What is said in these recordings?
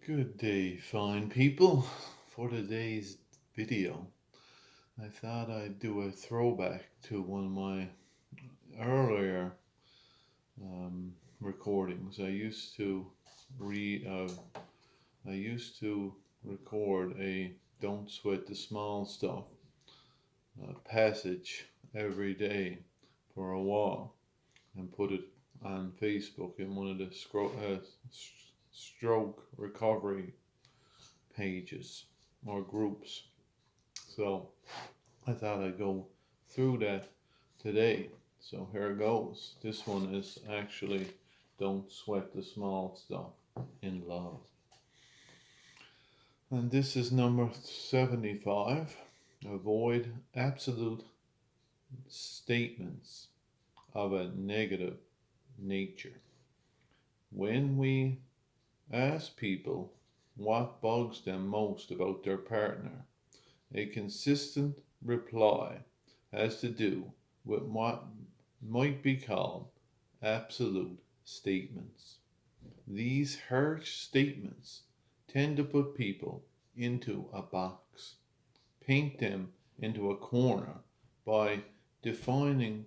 Good day, fine people. For today's video, I thought I'd do a throwback to one of my earlier recordings. I used to record a "Don't Sweat the Small Stuff" passage every day for a while and put it on Facebook in one of the stroke recovery pages or groups. So I thought I'd go through that today. So here it goes. This one is actually "Don't Sweat the Small Stuff in Love." And this is number 75. Avoid absolute statements of a negative nature. When we ask people what bugs them most about their partner, a consistent reply has to do with what might be called absolute statements. These harsh statements tend to put people into a box, paint them into a corner by defining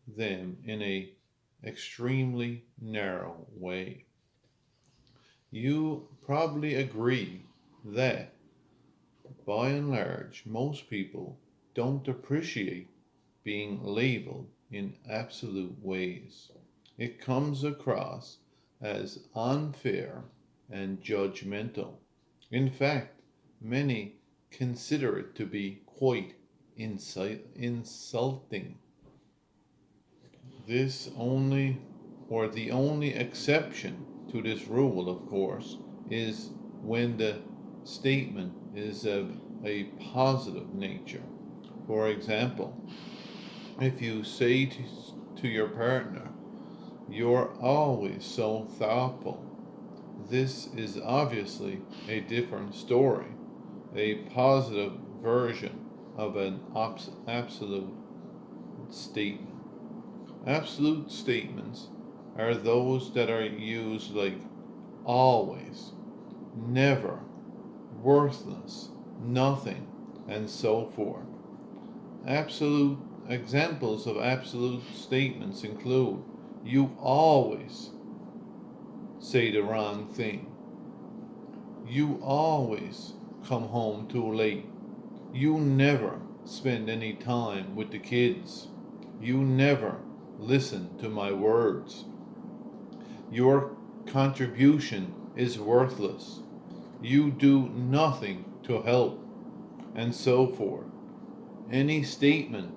them in a extremely narrow way. You probably agree that by and large most people don't appreciate being labeled in absolute ways. It comes across as unfair and judgmental. In fact, many consider it to be quite insulting. This only, or the only exception to this rule, of course, is when the statement is of a positive nature. For example, if you say to your partner, "You're always so thoughtful," this is obviously a different story, a positive version of an absolute statement. Absolute statements are those that are used like always, never, worthless, nothing, and so forth. Absolute examples of absolute statements include: "You always say the wrong thing." "You always come home too late." "You never spend any time with the kids." "You never listen to my words." "Your contribution is worthless." "You do nothing to help," and so forth. Any statement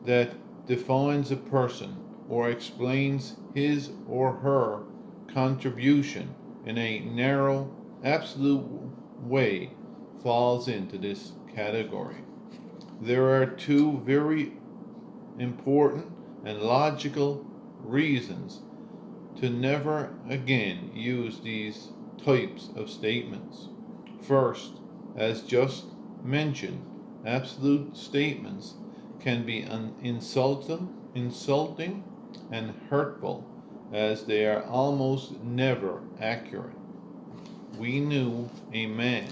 that defines a person or explains his or her contribution in a narrow, absolute way falls into this category. There are two very important and logical reasons to never again use these types of statements. First, as just mentioned, absolute statements can be insulting and hurtful as they are almost never accurate. We knew a man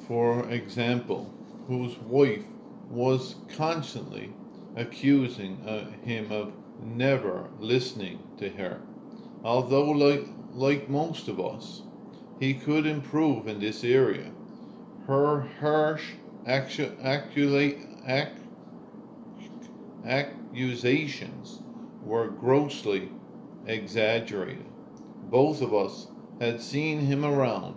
for example, whose wife was constantly accusing him of never listening to her. Although, like most of us, he could improve in this area, her harsh accusations were grossly exaggerated. Both of us had seen him around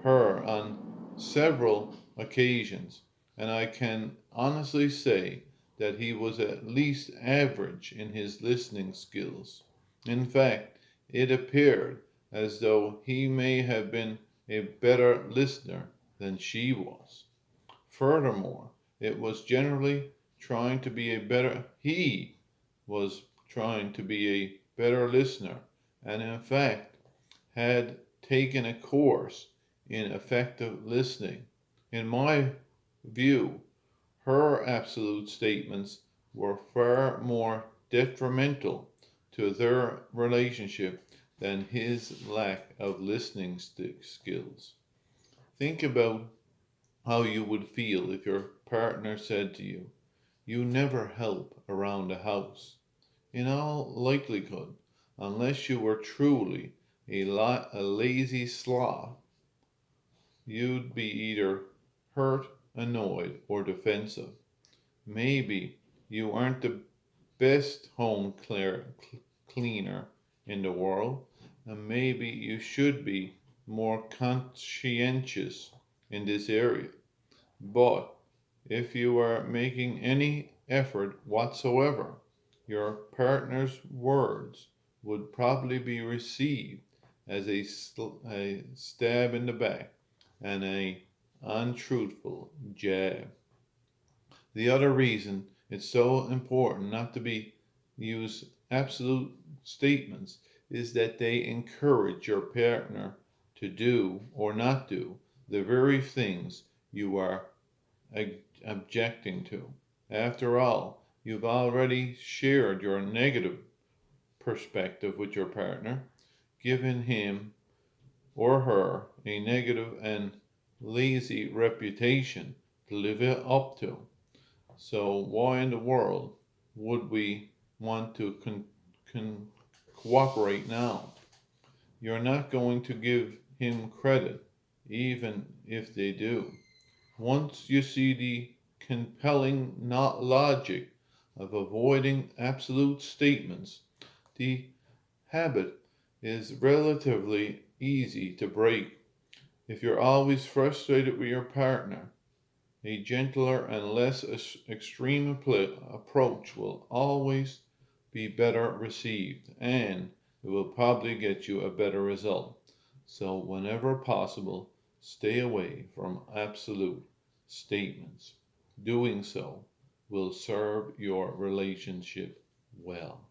her on several occasions, and I can honestly say that he was at least average in his listening skills. In fact, it appeared as though he may have been a better listener than she was. Furthermore, it was generally trying to be a better he was trying to be a better listener, and in fact had taken a course in effective listening. In my view, her absolute statements were far more detrimental to their relationship than his lack of listening skills. Think about how you would feel if your partner said to you, "You never help around the house." In all likelihood, unless you were truly a lazy sloth, you'd be either hurt, annoyed, or defensive. Maybe you aren't the best cleaner in the world, and maybe you should be more conscientious in this area. But if you are making any effort whatsoever, your partner's words would probably be received as a stab in the back and a untruthful jab. The other reason it's so important not to be use absolute statements is that they encourage your partner to do or not do the very things you are objecting to. After all, you've already shared your negative perspective with your partner, giving him or her a negative and lazy reputation to live up to. So, why in the world would we want to cooperate now? You're not going to give him credit, even if they do. Once you see the compelling not logic of avoiding absolute statements, the habit is relatively easy to break. If you're always frustrated with your partner, a gentler and less extreme approach will always be better received, and it will probably get you a better result. So, whenever possible, stay away from absolute statements. Doing so will serve your relationship well.